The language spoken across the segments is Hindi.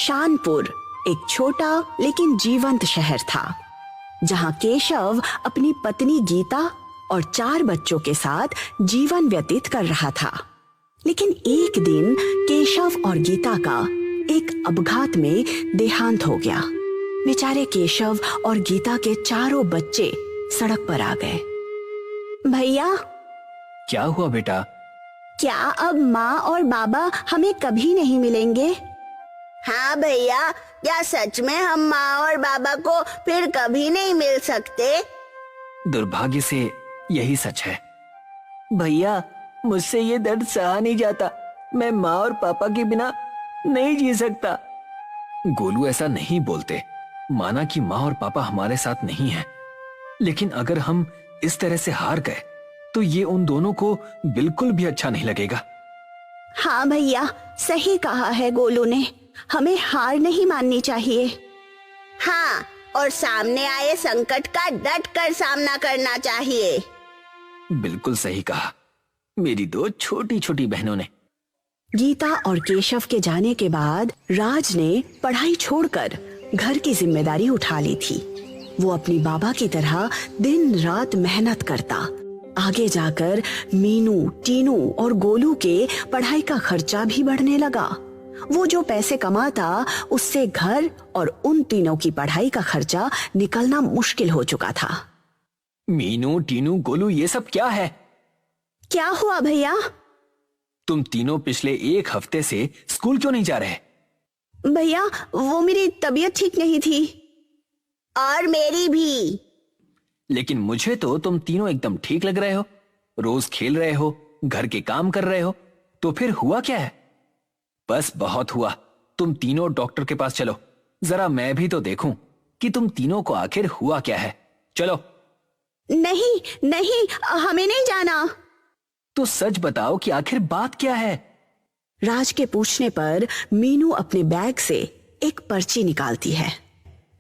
शानपुर एक छोटा लेकिन जीवंत शहर था, जहां केशव अपनी पत्नी गीता और 4 बच्चों के साथ जीवन व्यतीत कर रहा था। लेकिन एक दिन केशव और गीता का एक अपघात में देहांत हो गया। बेचारे केशव और गीता के 4 बच्चे सड़क पर आ गए। भैया, क्या हुआ बेटा? क्या अब माँ और बाबा हमें कभी नहीं मिलेंगे? हाँ भैया, क्या सच में हम माँ और बाबा को फिर कभी नहीं मिल सकते? दुर्भाग्य से यही सच है। भैया, मुझसे ये दर्द सहा नहीं जाता। मैं माँ और पापा के बिना नहीं जी सकता। गोलू, ऐसा नहीं बोलते। माना कि माँ और पापा हमारे साथ नहीं हैं, लेकिन अगर हम इस तरह से हार गए तो ये उन दोनों को बिल्कुल भी अच्छा नहीं लगेगा। हाँ भैया, सही कहा है गोलू ने। हमें हार नहीं माननी चाहिए। हाँ, और सामने आए संकट का डट कर सामना करना चाहिए। बिल्कुल सही कहा मेरी 2 छोटी छोटी बहनों ने। गीता और केशव के जाने के बाद राज ने पढ़ाई छोड़कर घर की जिम्मेदारी उठा ली थी। वो अपनी बाबा की तरह दिन रात मेहनत करता। आगे जाकर मीनू, टीनू और गोलू के पढ़ाई का खर्चा भी बढ़ने लगा। वो जो पैसे कमाता उससे घर और उन तीनों की पढ़ाई का खर्चा निकलना मुश्किल हो चुका था। मीनू, टीनू, गोलू, ये सब क्या है? क्या हुआ भैया? तुम तीनों पिछले 1 हफ्ते से स्कूल क्यों नहीं जा रहे? भैया, वो मेरी तबीयत ठीक नहीं थी। और मेरी भी। लेकिन मुझे तो तुम तीनों एकदम ठीक लग रहे हो। रोज खेल रहे हो, घर के काम कर रहे हो, तो फिर हुआ क्या है? बस बहुत हुआ। तुम तीनों डॉक्टर के पास चलो। जरा मैं भी तो देखूं कि तुम तीनों को आखिर हुआ क्या है। चलो। नहीं नहीं, हमें नहीं जाना। तो सच बताओ कि आखिर बात क्या है? राज के पूछने पर मीनू अपने बैग से एक पर्ची निकालती है।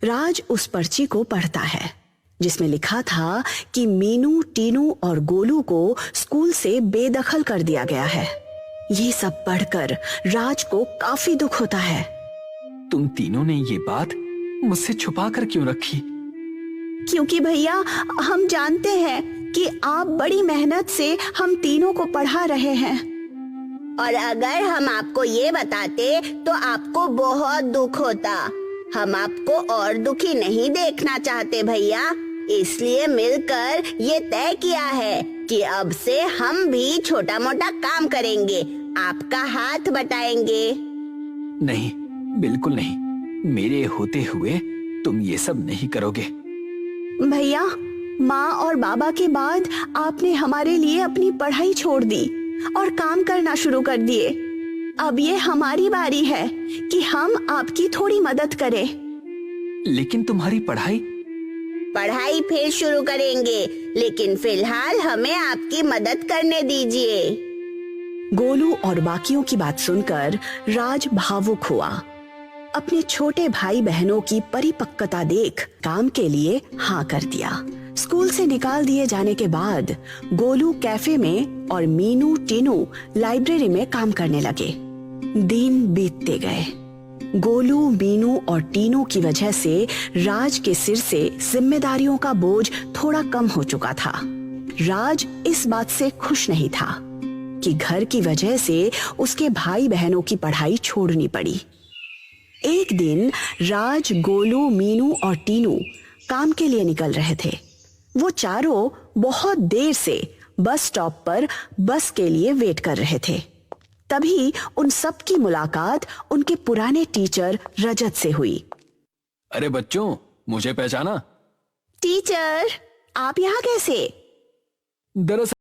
राज उस पर्ची को पढ़ता है, जिसमें लिखा था कि मीनू, टीनू और गोलू को स्कूल से बेदखल कर दिया गया है। ये सब पढ़कर राज को काफी दुख होता है। तुम तीनों ने ये बात मुझसे छुपा कर क्यों रखी? क्योंकि भैया, हम जानते हैं कि आप बड़ी मेहनत से हम तीनों को पढ़ा रहे हैं। और अगर हम आपको ये बताते तो आपको बहुत दुख होता। हम आपको और दुखी नहीं देखना चाहते भैया, इसलिए मिलकर ये तय किया है कि अब से हम भी छोटा मोटा काम करेंगे, आपका हाथ बटाएंगे। नहीं, बिल्कुल नहीं। मेरे होते हुए तुम ये सब नहीं करोगे। भैया, माँ और बाबा के बाद आपने हमारे लिए अपनी पढ़ाई छोड़ दी और काम करना शुरू कर दिए। अब ये हमारी बारी है कि हम आपकी थोड़ी मदद करें। लेकिन तुम्हारी पढ़ाई फिर शुरू करेंगे, लेकिन फिलहाल हमें आपकी मदद करने दीजिए। गोलू और बाकियों की बात सुनकर राज भावुक हुआ। अपने छोटे भाई बहनों की परिपक्वता देख काम के लिए हाँ कर दिया। स्कूल से निकाल दिए जाने के बाद गोलू कैफे में और मीनू, टीनू लाइब्रेरी में काम करने लगे। दिन बीतते गए। गोलू, मीनू और टीनू की वजह से राज के सिर से जिम्मेदारियों का बोझ थोड़ा कम हो चुका था। राज इस बात से खुश नहीं था कि घर की वजह से उसके भाई बहनों की पढ़ाई छोड़नी पड़ी। एक दिन राज, गोलू, मीनू और टीनू काम के लिए निकल रहे थे। वो चारों बहुत देर से बस स्टॉप पर बस के लिए वेट कर रहे थे। तभी उन सब की मुलाकात उनके पुराने टीचर रजत से हुई। अरे बच्चों, मुझे पहचाना? टीचर, आप यहाँ कैसे? दरअसल